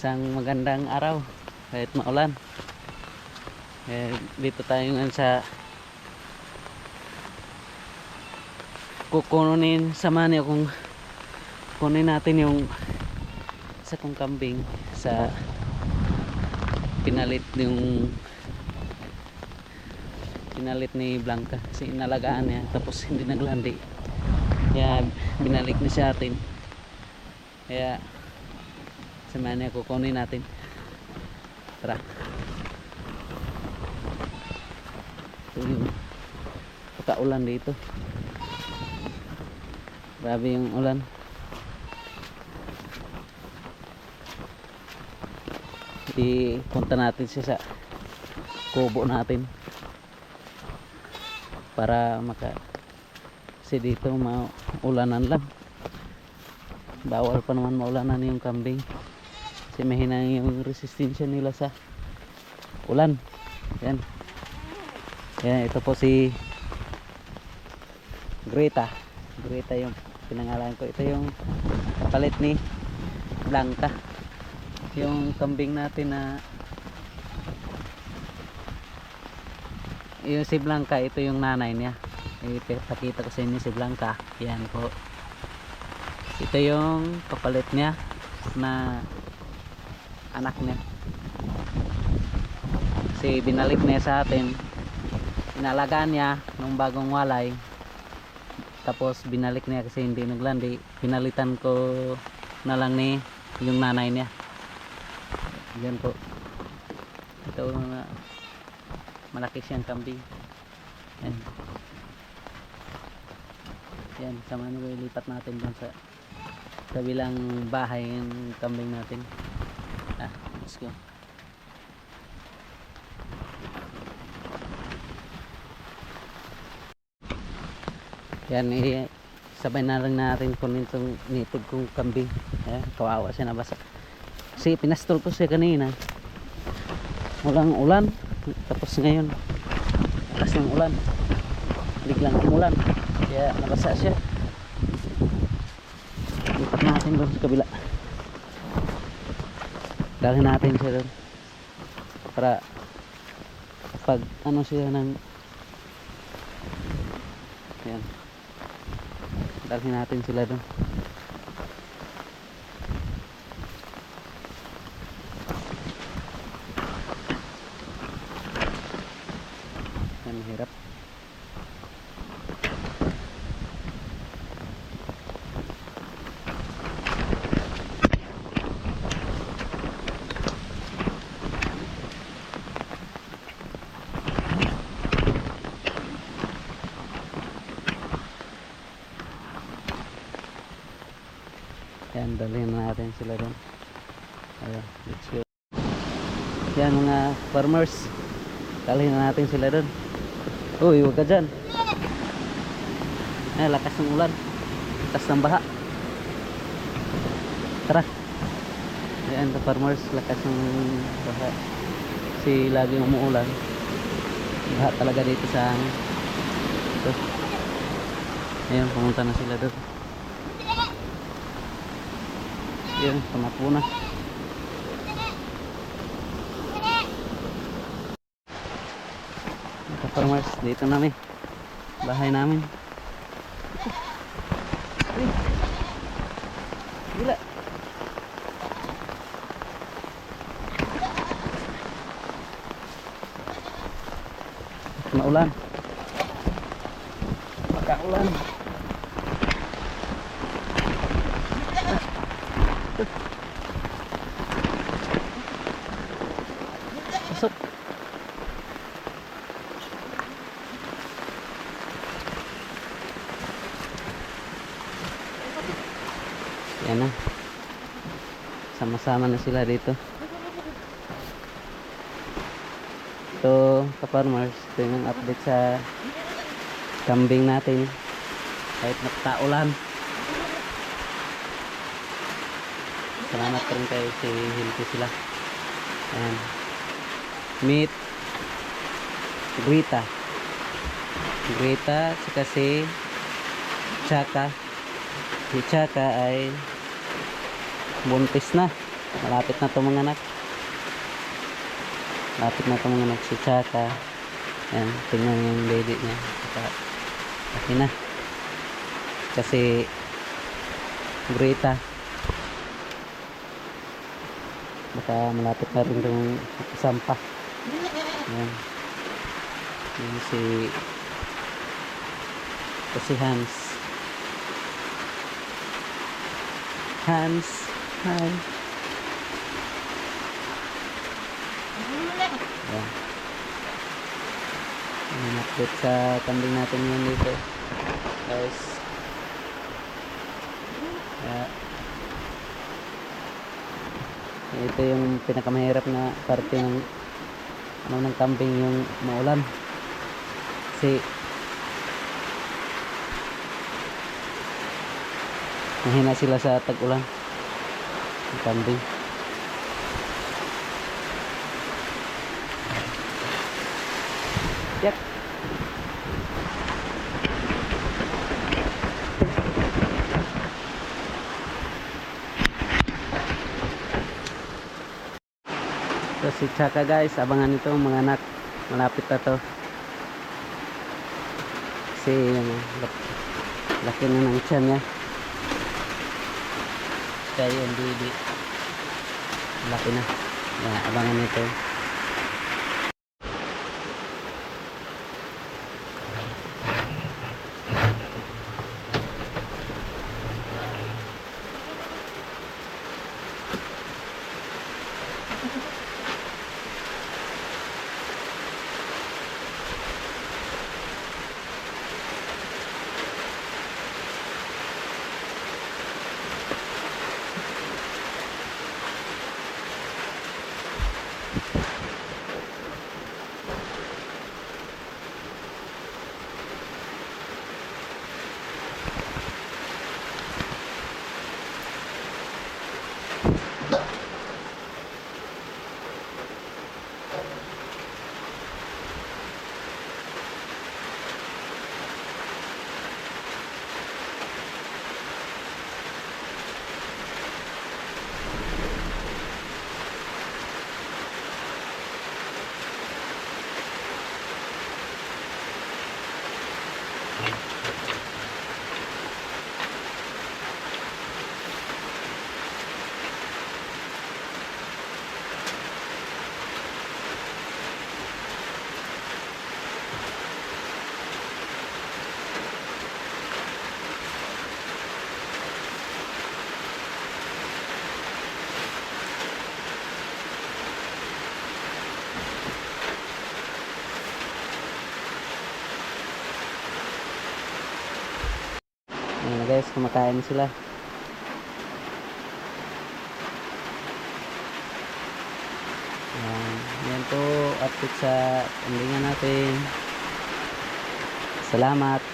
Isang magandang araw kahit maulan. Dito tayo ngayon sa kukunin, samahan niyo kung kunin natin yung isa kong kambing sa pinalit ni Blanca kasi inalagaan niya tapos hindi naglandi, kaya binalik niya sa atin, kaya samahan niya kukunin natin. Tara. Ito yung pagkaulan dito, grabe yung ulan. Ipunta natin siya sa kubo natin para kasi dito maulanan lang, bawal pa naman maulanan yung kambing kasi mahina yung resistensya nila sa ulan. Yan, ito po si Greta yung pinangalan ko. Ito yung kapalit ni Blanca, yung kambing natin na yung si Blanca. Ito yung nanay niya, ipakita ko sa inyo si Blanca. Yan po, ito yung kapalit niya na anak niya, kasi binalik niya sa atin, inalagaan niya nung bagong walay, tapos binalik niya kasi hindi naglandi, pinalitan ko na lang ni yung nanay niya. Yan po, ito malaki siyang kambing. Yan, sama nyo, ilipat natin dun sa kabilang bahay yung kambing natin. Let's go. Yan, sabay na lang natin kunin itong nipod kong kambing. Kawawa siya, nabasa kasi pinastol ko siya kanina, walang ulan, tapos ngayon lakas ng ulan, biglang umulan, kaya nabasa siya. Lipat natin doon sa kabila, dalhin natin siya doon para pag ano siya ng yan, dalhin natin sila doon. Yan, hirap. Yan, dalhin natin sila doon. Ayan, let's go. Yan mga farmers, dalhin natin sila doon. Uy, huwag ka dyan. Lakas ng ulan, lakas ng baha. Tara. Ayan, the farmers, lakas ng baha kasi laging umuulan, baha talaga dito sa ito. Ayan, pumunta na sila doon. Yan, tumakbo na. Ito farmers, dito namin, bahay namin. Gila. Maulan, magkaulan. Pasok. Yan na, sama-sama na sila dito. Ito ka-farmers, ito yung update sa kambing natin kahit nagtaulan. Salamat pa rin kayo si Hilti sila. Ayan, meet Greta saka si Chaka. Si Chaka ay buntis na. Malapit na to mga anak. Malapit na to mga anak si Chaka. Yan, tingnan yung baby niya. Okay na. Kasi Greta. Baka malapit na rin itong sampah. Yan. Yan si Hans. Hans. Hi. Yan. Yan, update sa kambing natin ngayon dito. Guys. Ito yung pinakamahirap na parte ng ng kambing, yung maulan. Kasi mahina sila sa tag-ulan. Yung kambing. Yep. So si Chaka guys, abangan nito mga anak, malapit na to. Kasi laki na ng tiyan niya. Kaya yung baby laki na. Yan, abangan nito. Ayan na guys, kumakain sila. Yan po, update sa kambingan natin. Salamat.